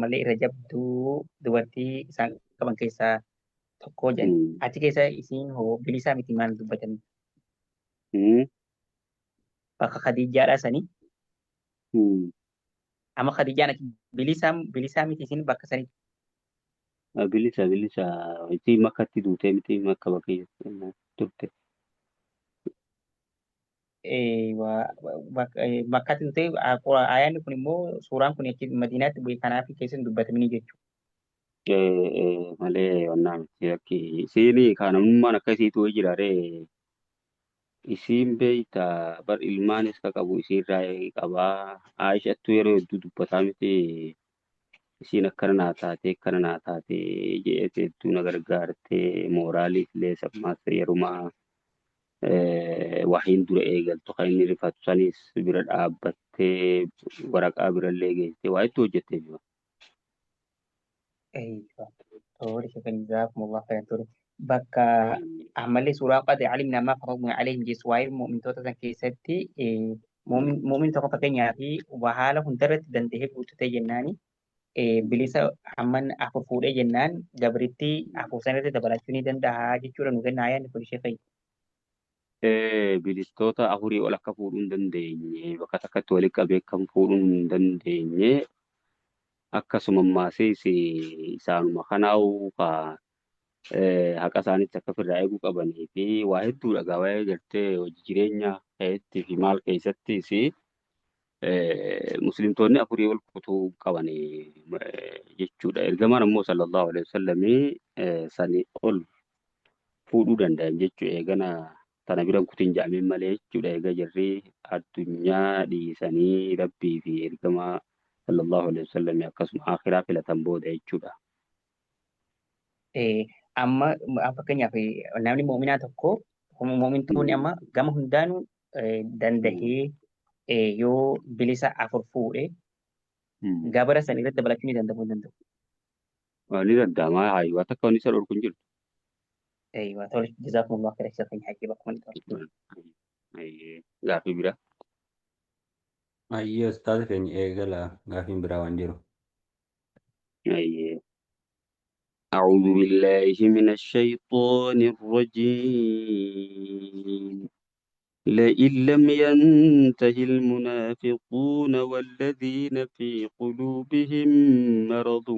malee irra jabduu dubartii isaan qaban keessaa tokko jedhan. Hmm. Achi keessa isiin hoo bilisaa miti maal dubbatanii. Hmm. Bakka Khadiijaadhaa sanii Hmm. amma Khadiijaan achi bilisaa miti isiin bakka sanii. Bilisa bilisa itti makkatti duutee miti makka bakka turte. Bakkatti ta'e ayyaanni kun immoo suuraan kun achi Madiinaatti bu'e kanaaf keessa hin dubbatamini jechuudha. Malee onnaa miti akki isiin kaanamummaan akka isiitu jiraare isiin beeyta bar ilmaanis ka qabu isiirraa qabaa Aishattu yeroo hedduu dubbataa miti isiin akkana naa taatee akkana naa taatee jedhee hedduu na gargaartee mooraaliif illee sammaas yerumaa wahiin dura eegaltu kan inni rifatu sanis bira dhaabbattee waraqaa birallee geessitee waa itti hojjettee jiru. Tole kan jazaakumullahu khairan tole. Bakka ammallee suuraa qad alimna ma faradna alayhim jechuun waa'ee mu'mintoota san keessatti mu'min tokko fakkeenyaa fi haala hundarratti danda'ee guutatee jennaani bilisa hamman afur fuudhee jennaan gabritti afur sanatti dabalachuu ni danda'a jechuudha nu kenna ayyaanni kun ishee fayyada. Bilistoota afurii ol akka fuudhuu hin dandeenye bakka takkatti walitti qabee kan fuudhuu hin dandeenye akkasuma maasees isaanuma kanaa'uu haqa isaaniitti akka ofirraa eeguu qabanii fi waa hedduu dhagaa waa'ee gartee hojii jireenya keessatti fi maal keessattis muslimtoonni afurii ol kutuu qabanii jechuudha. Ergamaan ammoo sallallahu alaihi wasallamii sanii ol fuudhuu danda'an jechuudha. Eegana tana biran kutiin ja'ameen malee jechuudha. Eega jarri addunyaa dhiisanii rabbii fi ergamaa sallallahu alaihi wasallamii akkasuma akhiraa filatan booda jechuudha. Amma fakkeenyaaf namni mu'minaa tokko mu'mintoonni amma gama hundaanuu dandahee yoo bilisa afur fuudhe gabara san irratti dabalachuu ni danda'u hin danda'u. Ni danda'ama hayyuu akka wanni isa dhorku hin jiru. Tole jazaakumullahu khairan isa keenya haqee bakka malee tole. Gaaffii bira. Ayyee ustaaza keenya eegala gaaffiin biraa waan jiru. أعوذ بالله من الشيطان الرجيم لئن لم ينته المنافقون والذين في قلوبهم مرض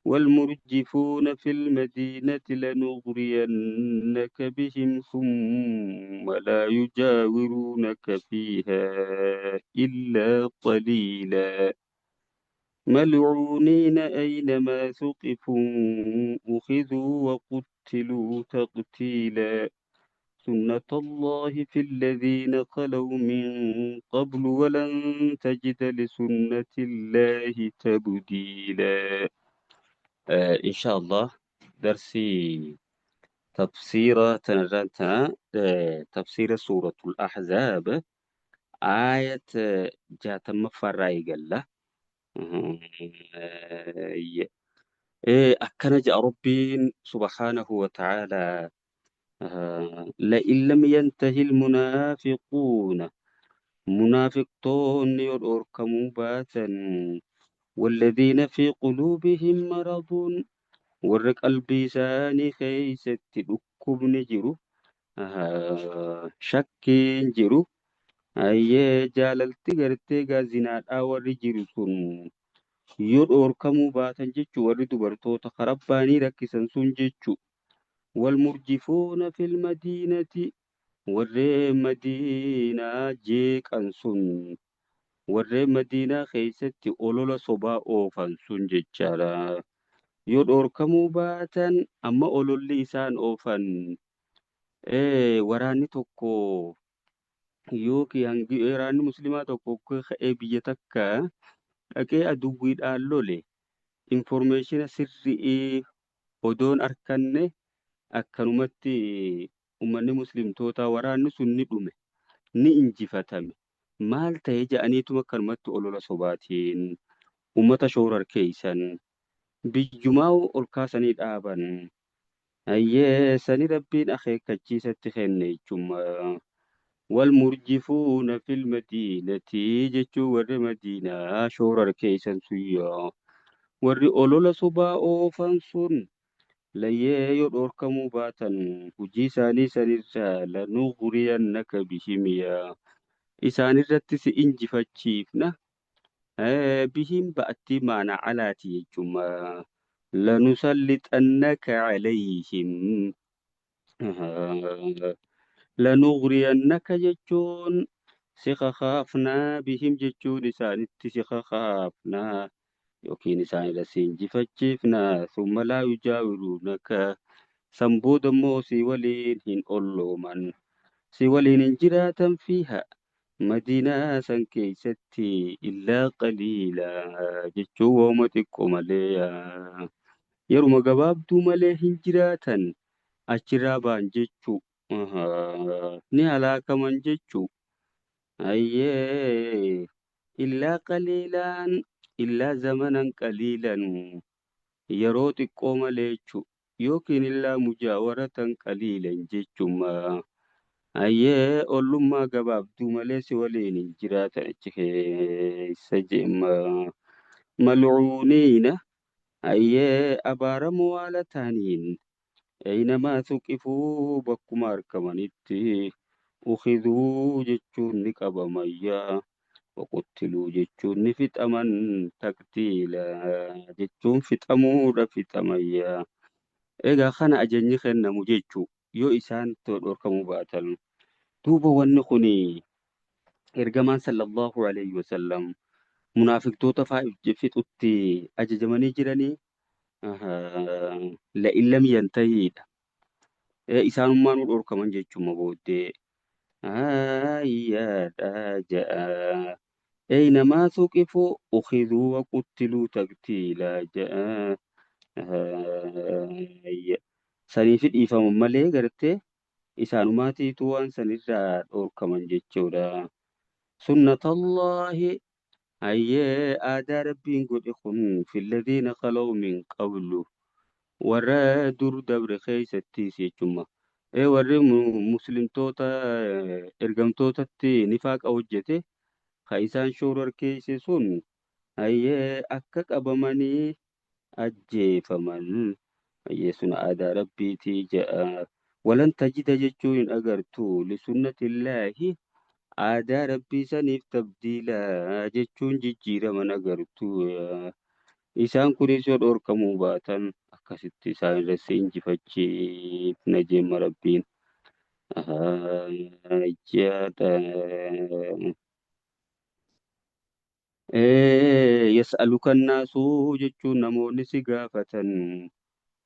والمرجفون في المدينة لنغرينك بهم ثم لا يجاورونك فيها إلا قليلا ملعونين أينما ثقفوا أخذوا وقتلوا تقتيلا سنة الله في الذين خلوا من قبل ولن تجد لسنة الله تبديلا إن شاء الله درسي تفسير سورة الأحزاب آية جاتم فراي قال أكن جاء ربي سبحانه وتعالى لئن لم ينتهي المنافقون منافقون يركموا باتا والذين في قلوبهم مرض ور قلبي ساني خيست دكبن جرو شكين جرو أيه جاللتي غرتي غازينات أوري جرو سن يركموا باتا جيتشو ور دبرتوتا خرباني ركسن سن جيتشو والمرجفون في المدينة ور مدينة جيك أنسن warreen madiinaa keessatti olola sobaa oofan sun jechaadha. Yoo dhorkamuu baatan amma ololli isaan oofan waraanni tokko yookiin waraanni muslimaa tokko ka'ee biyya takka dhaqee aduwwiidhaan lole informeeshina sirrii odoon arkanne akkanumatti ummanni muslimtootaa waraanni sun ni dhume ni injifatame. Maal ta'ee jedhaniituma akkanumatti olola sobaatiin uummata shoorarkeessan biyyumaa ol kaasanii dhaaban ayyee sani rabbiin akeekkachiisatti kenne jechuudha والمرجفون في المدينة جتشو ور مدينة شورر كيسن سيا ور أولولا سبا أوفان سن ليه يدوركمو باتن هجي ساني سنرسا لنغرينك بهميا إسان الرتس إنجي فتشيفنا بهم بأتي معنى علاتي جمع لنسلطنك عليهم لنغرينك جتشون سخخافنا بهم جتشون إسان سخخافنا يوكين إسان لسين جفتشيفنا ثم لا يجاورونك سنبود موسي ولين هن أولومن سي ولين جراتا فيها مدينة سن كيستي إلا قليلا جتشو ومتكو مليا يرمى قبابدو مليه هنجراتا أشرابان جتشو ni halaakaman jechuu ayyee illaa qaliilaan illaa zamanan qaliilan yeroo xiqqoo malee jechuu yookiin illaa mujaawaratan qaliilan jechuuma ayyee ollummaa gabaabduu malee si waliin hin jiraatan achi keessa jeema malcuuniina ayyee abaaramoo haala taaniin أينما ثقفوا بكما أركمنتي أخذوا جتشون نكبميا وقتلوا جتشون نفت أمن تقتيلا جتشون فت أمور فت أميا إيغا خانا أجني خنا مجتشو يو إسان تور كمباتل توبا ونخني إرجمان صلى الله عليه وسلم منافق توتا فايف جفت أتي أججمني جراني لئن لم ينتهي isaanummaan nu dhorkaman jechuuma booddee ayyaadha ja'a aynamaa tuqifu ukhiduu waquttiluu taqtiilaa ja'a saniifi dhiifaman malee gartee isaanumaatiitu waan sanirraa dhorkaman jechuudha sunnatallaahi ayyee aadaa rabbiin godhe kun filladhiina khalaw min qablu warra dur dabre keessattis jechuudha. Warri muslimtoota ergamtootatti nifaaqa hojjete kan isaan shoorar keesse sun ayyee akka qabamanii ajjeefaman ayyee sun aadaa rabbiitii ja'a. Walan tajida jechuu hin agartu lisunnatillaahi aadaa rabbii saniif tabdiila jechuun jijjiiraman agartu. Isaan kunis yoo dhorkamuu baatan akkasitti isaan irratti injifachiif najeema rabbiin. Jaadha. Yas'aluka nnaasuu jechuun namoonni si gaafatan.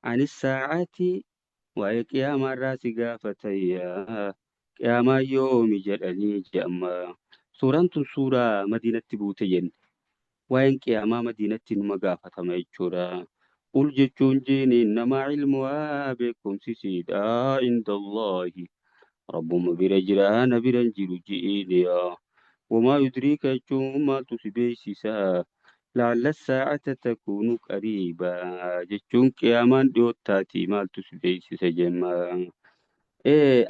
Anis saa'aati waa'ee qiyaamaarraa si gaafatan. Qiyaamaa yoomi jedhanii jedhama. Suuraan tun suuraa madiinatti buute jenne. Waa'een qiyaamaa madiinatti numa gaafatama jechuudha. Qul jechuun jeeni namaa ilmuwaa beekumsisiidha indallaahi. Rabbuma bira jira na bira hin jiru je'eedha. Wamaa yudriika jechuun maaltu si beeksisaa. La'alla saa'ata takuunu qariibaa jechuun qiyaamaan dhiyoottaati maaltu si beeksisa jenna.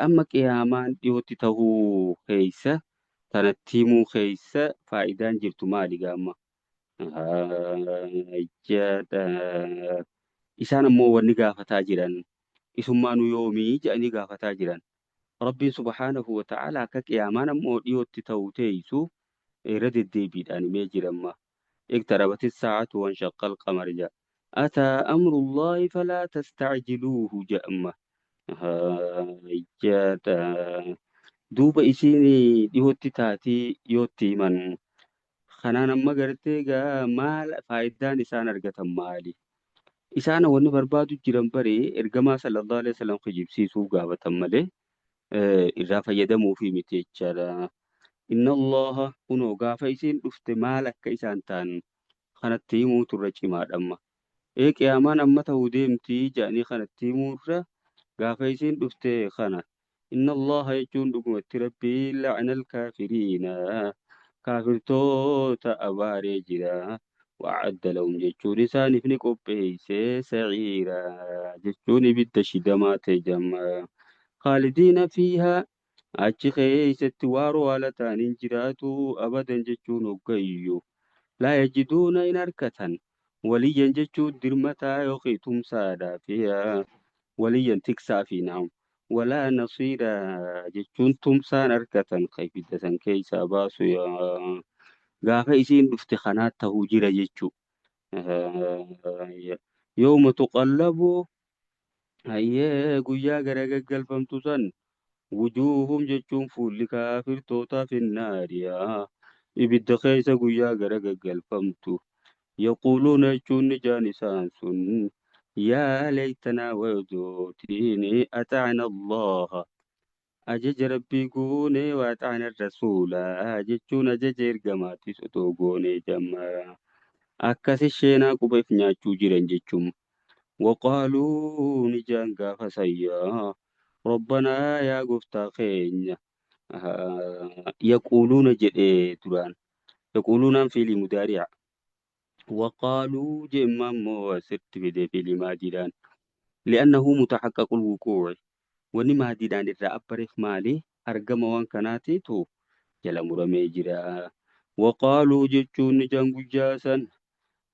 Amma qiyaamaan dhiyootti tahuu keessa tanatti himuu keessa faayidaan jirtu maali gaamma? Jaadha. Isaan ammoo wanni gaafataa jiran isummaanu yoomii jedhanii gaafataa jiran. Rabbiin subhaanahu wa ta'ala akka qiyaamaan ammoo dhiyootti ta'uu teessu irra deddeebiidhaan himee jiramma. اقتربت الساعة وانشق القمر جاء أتى أمر الله فلا تستعجلوه جأمة جاء دوب إسيني ديوتي تاتي يوتي من خنانا مغرتي مال فايدان إسان أرغتم مالي إسان وني بربادو جرم بري إرغما صلى الله عليه وسلم خجيب سيسو غابتم مالي إذا فيدمو في متيجر إن الله كنو غافا إسين دفت مالك إسان تان خانتي موتو رجيمات أما قيامان أما تهوديمتي جاني خانتي موتو غافا إسين دفت خانا إن الله يجون دقمت ربي لعن الكافرين كافر توتا أباري جرا وعد لهم جتشون إساني فنك أبهيسي سعيرا جتشوني بالتشدمات جمع خالدين فيها achi keessatti waaroo haala ta'aniin jiraatu abadan jechuun hoggayyuu laa yajiduuna hin argatan waliyyan jechuun dirmataa yookiin tumsaadhaa fi waliyyan tiksaa fi naam walaa nasiira jechuun tumsaan argatan kan ibidda san keessaa baasu gaafa isiin dhufte kanaa ta'uu jira jechuu yooma tuqallabu hayyee guyyaa garagaggalfamtu san wujuuhum jechuun fuulli kaafirtootaa finnaariyaa ibidda keessa guyyaa garagaggalfamtu yaquuluuna jechuun ni jaan isaan sun yaa laytanaa waydootiini atacna allaha ajaja rabbii goonee waaxaana rasuulaa jechuun ajaja ergamaatis otoo goonee jammaa akkasi sheenaa qubeef nyaachuu jiran jechuun waqaaluu ni jaan gaafa sayyaa rabbanaa yaa gooftaa keenya yaquuluuna jedhee duraan yaquuluunaan fiilii mudaari'a وقالوا جئما مو ست في في لماديدان لأنه متحقق الوقوع ونما ديدان إذا أبرف مالي أرقم وان كاناتي تو جل مرمي جرا وقالوا جتشون جنب جاسا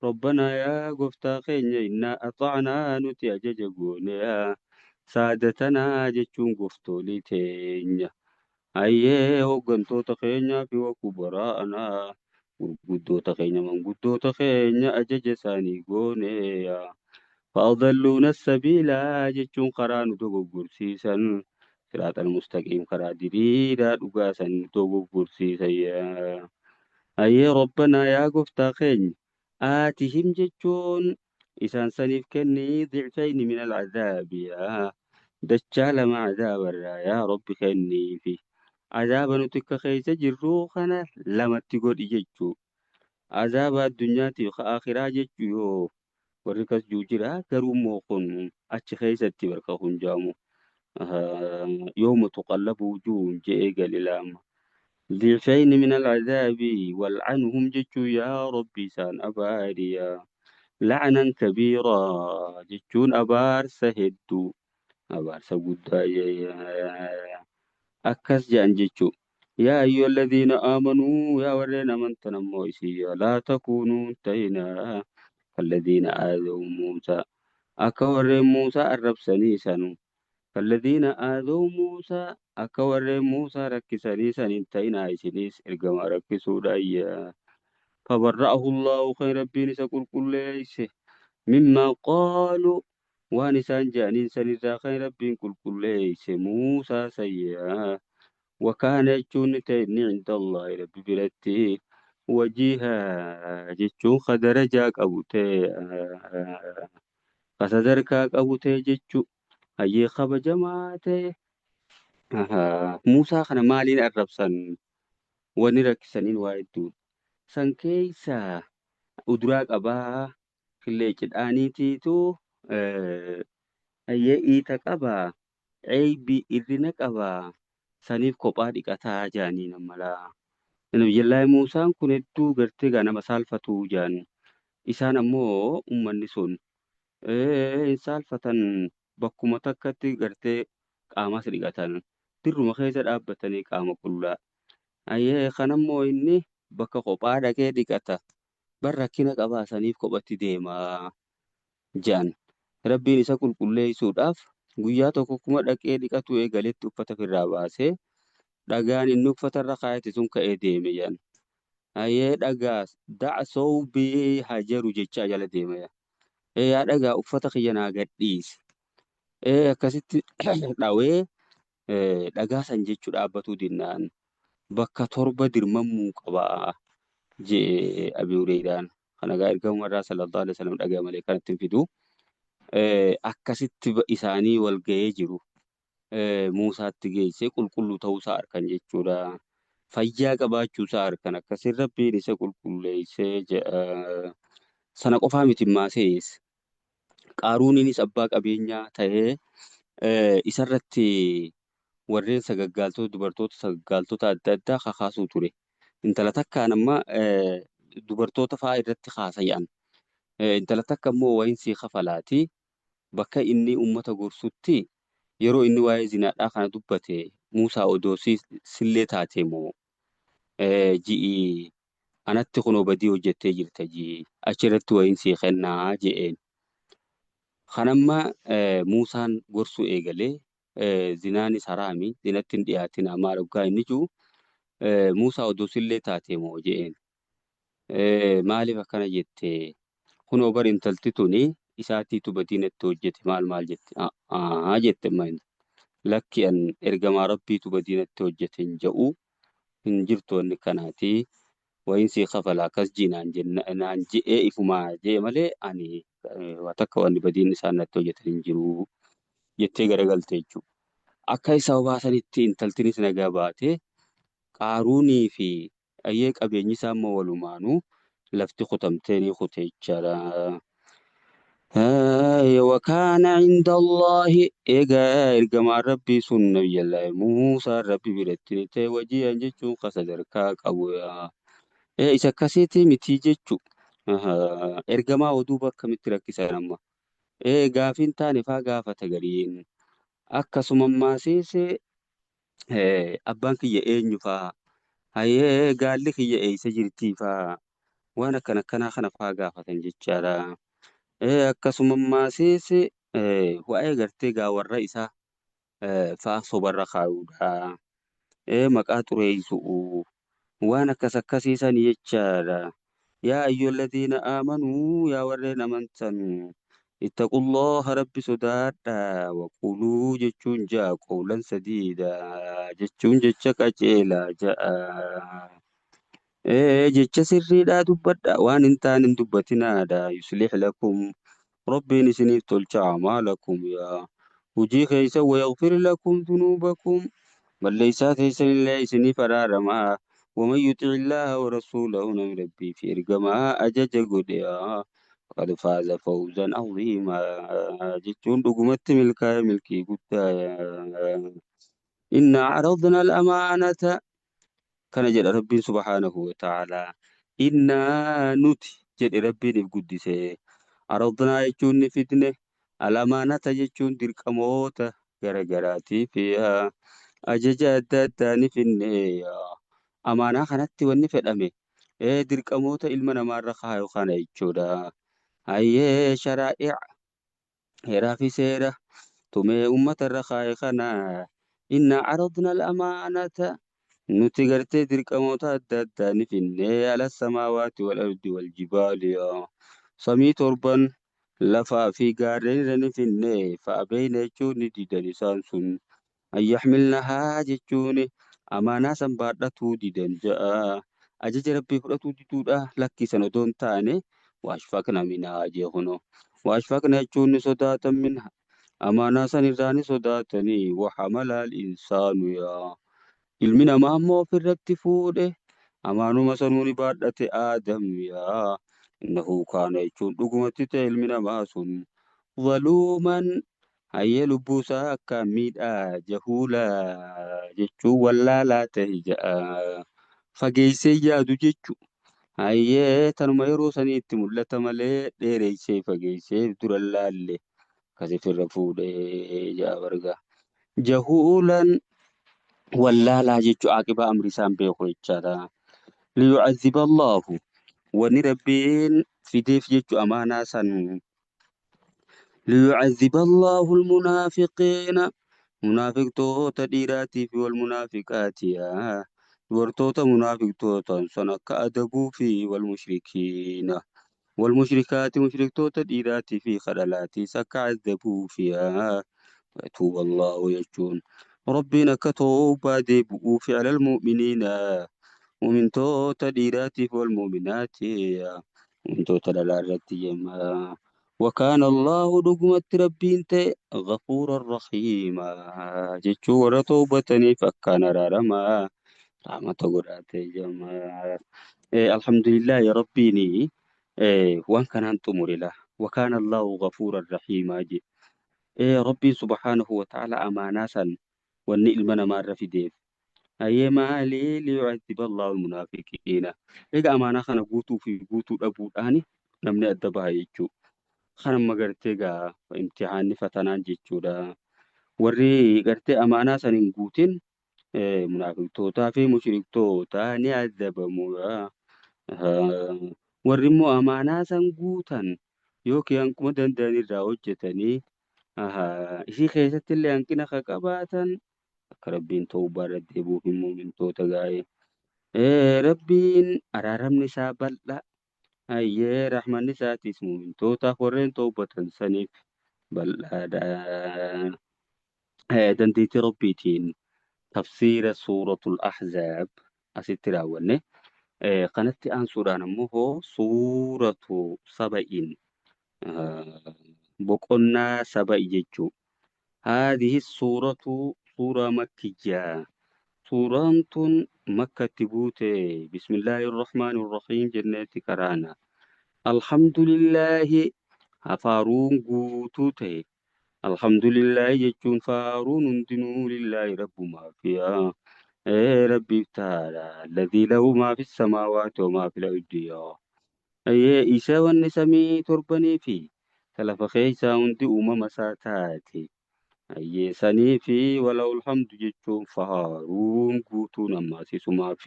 ربنا يا قفتا خين إنا أطعنا نتي أججبون يا سادتنا جتشون قفتو لتين أيه وقنتو خين في وكبراءنا gurguddoota keenya manguddoota keenya ajaja isaanii gooneeya fa'adalluuna sabiilaa jechuun karaa nu dogoggorsiisan siraaxal mustaqiim karaa diriiraa dhugaa san nu dogoggorsiisan ayyee rabbanaa yaa gooftaa keenya aatihim jechuun isaan saniif kennii dicfayni min alcadaabiya dachaa lama cadaabarraa yaa rabbi kenniifi عذابا نتك خيس جرو خنا لما تقول يجو عذاب الدنيا تيخ آخرة جيو وركز جوجرا كرو موخن أتش خيس تبركهن جامو يوم تقلب وجوه جئ للام ضعفين من العذاب والعنهم جيو يا ربي سان أباريا لعنا كبيرا جيون أبار سهدو أبار سقودا أكس جان جيتشو يا أيها الذين آمنوا يا ورينا من تنمو لا تكونوا تينا كالذين آذوا موسى أكور موسى الرب سنيسن كالذين آذوا موسى أكور موسى ركسني سنين تينا إسنيس إرقما ركسوا دايا فبرأه الله خير ربي سكل كل ليس مما قالوا وانسان جانين سنرا خير ربي كل ليس موسى سيئا وكان يجون تيني عند الله ربي برتي وجيها جتشون خدرجاك أبوتي خسدركاك أبوتي جتشو أي خب جماعتي موسى خنا مالين الربسن ونرك سنين وايدود سن كيسا أدراك أبا كل جداني تيتو أي إيتك أبا عيبي إذنك أبا saniif kophaa dhiqataa jaanii namalaa. Nabiyyillahi Muusaan kun hedduu gartee nama saalfatuu jaan. Isaan ammoo uummanni sun hin saalfatan bakkuma takkatti gartee qaamas dhiqatan. Dirruma keessa dhaabbatanii qaama qullaa. Ayyee kanammoo inni bakka kophaa dhaqee dhiqata. Bar rakkina qabaa saniif kophatti deemaa jaan. Rabbiin isa qulqulleessuudhaaf guyyaa tokko kuma dhaqee dhiqatu eegaletti uffata firraa baasee dhagaan inni uffatarra kaayate sun ka'ee deeme yan. Ayyee dhagaa da'soo bii hajaru jecha jala deeme yan. Yaa dhagaa uffata kiyya naa gadhiise. Akkasitti dhawee dhagaa san jechuu dhaabbatuu dinnaan bakka torba dirmamuu qabaa jee Abii Hureyraan. Kana gaa ergamaa irraa sallallahu alaihi wasallam dhagaa malee kanatti hin fidu. Akkasitti isaanii wal ga'ee jiru. Muusaatti geessee qulqulluu ta'uusaa harkan jechuudha. Fayyaa qabaachuusaa harkan akkasiin rabbiin isa qulqulleessee jedha. Sana qofaa miti maasees. Qaaruuninis abbaa qabeenyaa ta'ee isarratti warreen sagaggaaltota dubartoota sagaggaaltota adda addaa kakaasuu ture. Intala takkaan amma dubartoota fa'aa irratti haasayan. Intala takka immoo wayinsii kafalaati. Bakka inni uummata gorsutti yeroo inni waa'ee zinaadhaa kana dubbate Muusaa odoo sillee taatee moo ji'i anatti kunoo badii hojjettee jirta ji'i achirratti wayiin sii kennaa je'een. Kanamma Muusaan gorsuu eegalee zinaanis haraami zinatti hin dhiyaatina maal dhugaa inni jiru Muusaa odoo sillee taatee moo je'een. Maaliif akkana jette kunoo bar intalti tuni isaatiitu badii natti hojjete maal maal jette jette lakki an ergamaa rabbiitu badii natti hojjete hin jedhu hin jirtu wanni kanaati wayiin sii kafala akkas jiinaan naan je'ee ifumaa je'e malee ani waa takka wanni badiin isaan natti hojjetan hin jiru jettee garagalte jechuudha. Akka isa obaasanitti intaltinis nagaa baate qaaruunii fi ayyee qabeenyi isaa immoo walumaanuu lafti kutamtee ni kute jechaadha. وكان عند الله إيجا إرجما ربي سن نبي الله موسى ربي برتني تي وجي أنجتشو قصدر كاك أبويا إذا كسيتي متيجتشو إرجما ودوبا كمترك سنما غافين تاني فا غافة غرين أكا سمما سيسي أبان كي يأين فا هاي قال لك يأي سجرتي فا وانا كان فا غافة جتشارا akkasumammaa seese waa'ee gartee gaawwarra isaa faa sobarra kaa'uudha. Maqaa xureessu'u waan akkas akkasiisan jechaadha. Yaa ayyuhalladhiina aamanuu yaa warreen amantan ittaqullaha rabbi sodaadha waquluu jechuun ja'a qawlan sadiida jechuun jecha qaceelaa ja'a. Jecha sirriidhaa dubbadha waan hin taane hin dubbatinaadha yuslih lakum rabbiin isiniif tolcha amaalakum yaa hujii keeysan wayaghfir lakum dhunuubakum balleeysaa teeysan illee isiniif araaramaa ومن يطع الله ورسوله نمر ربي في إرجما أجج قديا فقد فاز فوزا عظيما جتون دقمت ملكي قد إن عرضنا الأمانة كان جد ربي سبحانه وتعالى إنا نتي جد ربي نفقدس عرضنا يجون فتنة الأمانة يجون درك موتة غرغراتي فيها أججا دادا نفنة أمانة خانت ونفد أمي درك موتة إلمنا مرخها يخانا يجودا هاي شرائع هرا في سيرة تمي أمة الرخاء خانا إنا عرضنا الأمانة nuti gartee dirqamoota adda addaa ni finnee ala samaawaati wal ardi wal jibaali samii torban lafaa fi gaarreen irra ni finnee fa'abeeyna jechuun ni didan isaan sun ayyaxmilnahaa jechuun amaanaa san baadhatuu didan ja'a ajaja rabbii fudhatuu diduudha lakkisan odoo hin taane waashfaqna minhaa jechuun waashfaqna jechuun ni sodaatan minha amaanaa san irraa ni sodaatanii waxamalaal insaanu yaa ilmi namaa ammoo ofirratti fuudhe amaanuma sanuuni baadhate aadam yaa innahu kaana jechuun dhugumatti ta'e ilmi namaa sun zaluuman hayyee lubbuu isaa akka miidhaa jahuula jechuun wallaalaa ta'e ja'a fageessee yaadu jechu hayyee tanuma yeroo sanii itti mul'ata malee dheereessee fageessee dura laalle kasifirra fuudhee ja'a barga jahuulan wallaalaa jechuun aqibaa amri isaan beeku jechaadha. Liyucazziba Allahu wanni rabbiin fideef jechu amaanaa san liyucazziba Allahu almunaafiqiina munaafiqtoota dhiiraatii fi walmunaafiqaatiya dubartoota munaafiqtootan san akka adabuu fi walmushrikiina والمشركات مشركتوتا ديراتي في خلالاتي سكا عذبوا فيها ويتوب الله يجون ربنا كتوبا ديبؤوا على المؤمنين ومن توتا ديراتي والمؤمنات ومن توتا للارتي وكان الله دقمت ربين تي غفورا رحيما جتشو ورتوبتني فكان رارما رحمة قراتي جماعة الحمد لله يا ربيني وان كان أنتم له وكان الله غفورا رحيما جي ربي سبحانه وتعالى أماناسا والنئلمنا مار في ديف أي مالي ليعذب الله المنافقين إذا أمانا خنا قوتو في قوتو أبو الآني نمني أدبها يجو خنا مغرتيغا امتحان فتنان جيجو دا وري غرتي أماناسا نقوتين munaafiqtootaa fi mushriktoota ni adabamu. Warri immoo amaanaa san guutan yookiin hanquma danda'an irraa hojjetanii ishii keessatti illee hanqina kan qabaatan akka rabbiin tawbaa irratti deebi'uuf hin muumintoota gaa'e. Rabbiin araaramni isaa bal'aa. Hayyee rahmanni isaatis muumintootaaf warreen tawbatan saniif bal'aadha. Dandeettii rabbiitiin tafsiira suuratul ahzaab asitti raawwanne. Kanatti aansuudhaan ammoo suuratu saba'iin boqonnaa saba'i jechuu. Haadihi suuratu suuraa makkiyyaa. Suuraan tun makkatti buute bismillaahi irrahmaani irrahiim jenneetti qaraana. Alhamdulillaahi faaruun guutuu ta'e. Alhamdulillaahi jechuun faaruun hundinuu lillaahi rabbumaaf. Rabbiif taala. Alladhii lahu maa fi samaawaati wa maa fil ardi. Isa wanni samii torbanii fi lafa keessaa hundi uumama isaa taate. Sanii fi walahul hamdu jechuun faaruun guutuun ammaasisumaaf.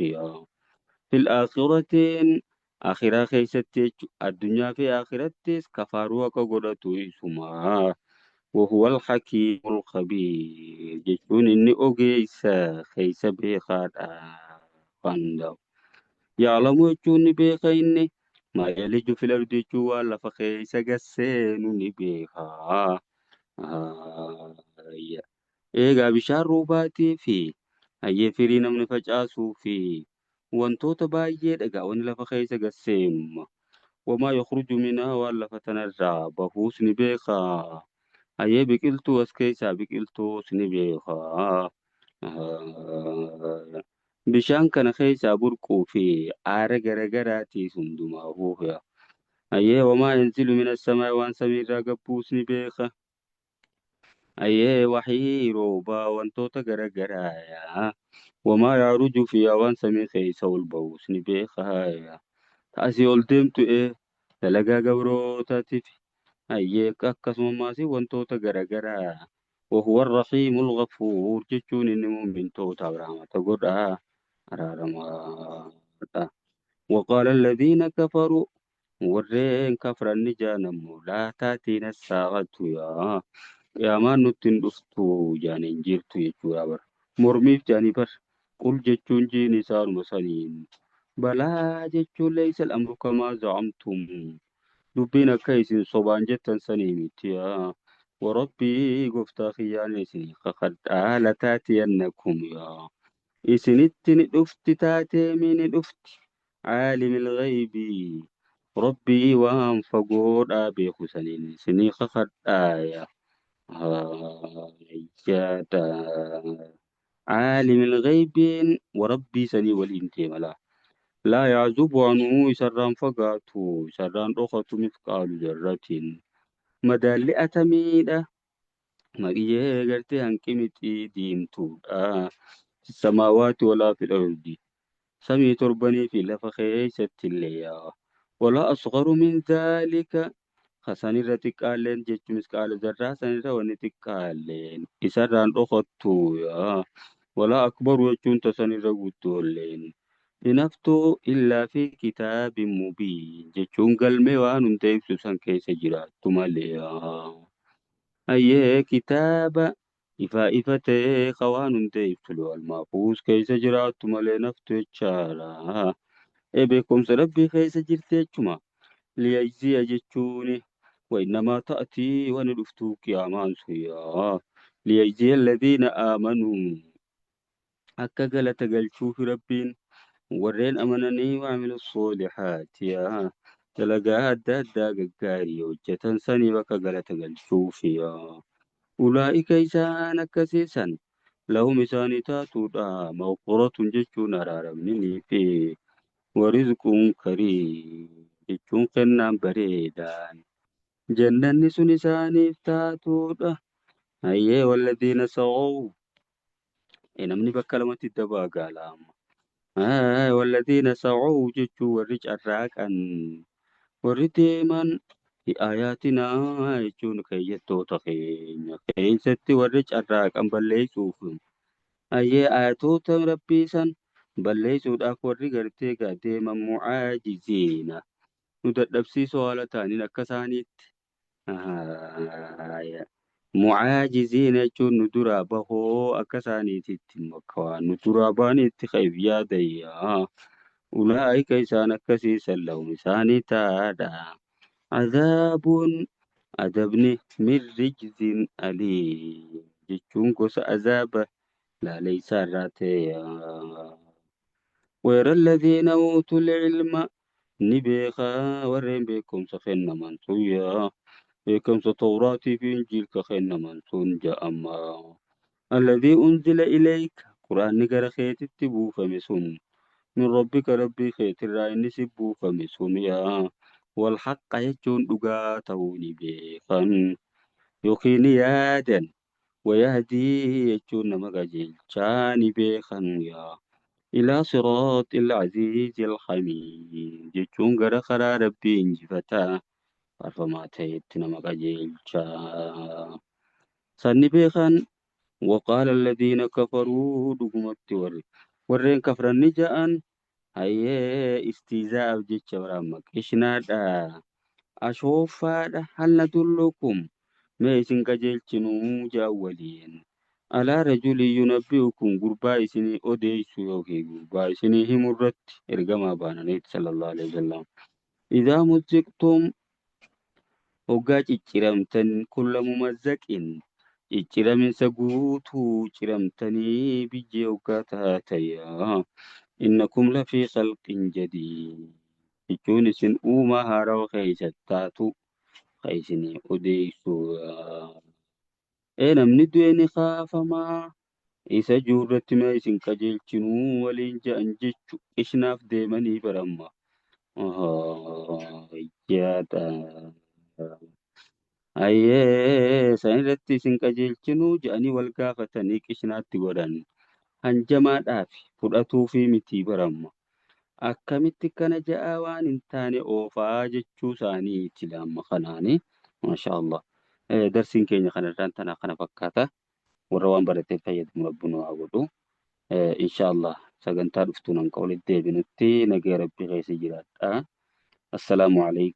Fil aakhiratiin akhiraa keessatti jechuun addunyaa fi akhirattis kafaaruu akka godhatu isumaa. Wahuwal hakiimul khabiir jechuun inni ogeessa keessa beekaadha. Yaalamu jechuun ni beeka inni maa yaliju fil ardi jechuun waan lafa keessa gasseenu ni beeka. Egaa bishaan roobaatii fi firii namni facaasuu fi wantoota baay'ee dhagaa wanni lafa keessa gasseenu. Wamaa yakhruju minhaa waan lafa tanarraa bahuus ni beeka. Biqiltuu as keessaa biqiltuus ni beeka. Bishaan kana keessaa burquu fi aara garagaraatiis hundumaafuu. Wamaa yanzilu minas samaa waan samiirraa gabbuus ni beeka. Waxii roobaa wantoota garagaraa. Wamaa yaaruju fi waan samii keessa ol ba'uus ni beeka. Asii ol deemtu dalagaa gabrootaatiif. Akkasumas wantoota garagaraa. Wahuwa rahiimul ghafuur jechuun inni muumintootaaf rahmata godha. Araaramaadha. Waqaala alladhiina kafaruu warreen kafran ni jaanamu laa taatiina saa'atu qiyaamaan nutti hin dhuftu jaaniin jirtu jechuudha. Mormiif jaanii qul jechuun jiin isaanuma saniin. Balaa jechuun leeysa amru kamaa za'amtum. Dubbiin akka isin sobaan jettan sanii miti. Warabbii gooftaa kiyyaan isin kakadhaa lataatiyannakum. Isinitti ni dhufti taatee ni dhufti. Caalimil ghaybii. Rabbii waan fagoodhaa beeku saniin isinii kakadhaa. Caalimil ghaybiin warabbii sanii waliin deemala. Laa ya'zubu anhu isarraan fagaatu isarraan dhokatu mithqaalu zarratiin. Madaalli atamiidha. Maqiyyee gartee hanqi mixii diimtuudha. Samaawaati walaa fil ardi. Samii torbanii fi lafa keessatti illee. Walaa asgharu min dhaalika. Sanirra xiqqaalleen jechuun misqaala zarraa sanirra wanni xiqqaalleen isarraan dhokattu. Walaa akbaru jechuun tasanirra guddoolleen. Hinaftuu illaa fi kitaabin mubiin jechuun galmee waan hunda ibsu san keessa jiraattu malee. Kitaaba ifa ta'ee waan hunda ibsu lawal mahfuuz keessa jiraattu malee naftu jechaadha. Beekumsa rabbii keessa jirti jechuma. Liyajziya jechuun وإنما تأتي وندفتو قيامان سويا ليجزي الذين آمنوا أكا قلت قلشوف ربين ورين أمنني وعملوا الصالحات دلقا هدا قاري وجتن سني وكا قلت قلشوف أولئك إسان كسيسا لهم إساني تاتو مغفرة ججون أرارمني في ورزق كريم ججون قنام بريدان جنن سن إسانيف تاتودا والذين سعوا نمني بكلمة الدبا قال والذين سعوا ججو ورج الراكن ورتيمن في آياتنا يجون كيتو تخين كيستي ورج الراكن بلي سوفهم ayyee ayatoota rabbii san balleessuudhaaf warri gartee deeman mucaajiziina nu dadhabsiisoo haala ta'aniin akka isaaniitti mucaajiziina jechuun nu duraa bahoo akka isaaniititti waan nu duraa baaniitti qayf yaadayyaa ulaa'ika isaan akkasii sallahum isaanii taadha adaabuun adabni min rijzin aliim jechuun gosa azaaba laaleysaa irraa ta'e ويرى الذين أوتوا العلم نبيخا ورين بكم سخن من صويا بكم ستوراتي في إنجيل كخن من صنجا أما الذي أنزل إليك قرآن نقر خيت التبو فمسون من ربك ربي خيت الرأي نسبو فمسون يا والحق يجون دقاته نبيخا يقيني يادا ويهدي يجون مقاجيل شاني بيخا يا إلى صراط العزيز الحميد جتون غرا خرا ربي انجفتا فما تيتنا مقاجيل سني بيخان وقال الذين كفروا دقمت ورين كفر النجان هيا استيزاء بجيتش برامك إشنادا أشوفا هل ندلكم ما يسن كجيلتنو جاولين على رجل ينبئكم قربا إسني أديسو يوكي قربا إسني همرت إرقما بانا صلى الله عليه وسلم إذا مزقتم وقا چرمتن كل ممزق چرمن سقوتو چرمتني بجي وقا تهاتيا إنكم لفي خلق جديد يجون سن أوما هارو خيستاتو خيسني أديسو namni du'e ni kaafamaa isa juurratti ma isin qajeelchinuu waliin ja'an jechu ishnaaf deemanii baramma yaada ayyee san irratti isin qajeelchinuu ja'anii wal gaafatanii qishnaatti godhan hanjamaadhaaf fudhatuufi mitii baramma akkamitti kana ja'a waan hin taane oofaa jechuu isaaniiti lamma kanaani maasha Allah darsiin keenya kanarraan tanaa kana fakkaata warra waan barateef fayyadamu rabbuun haa godhu insha Allah sagantaa dhuftuun hanqa walitti deebinutti nagaya rabbii keessa jiraadha assalaamu alaikum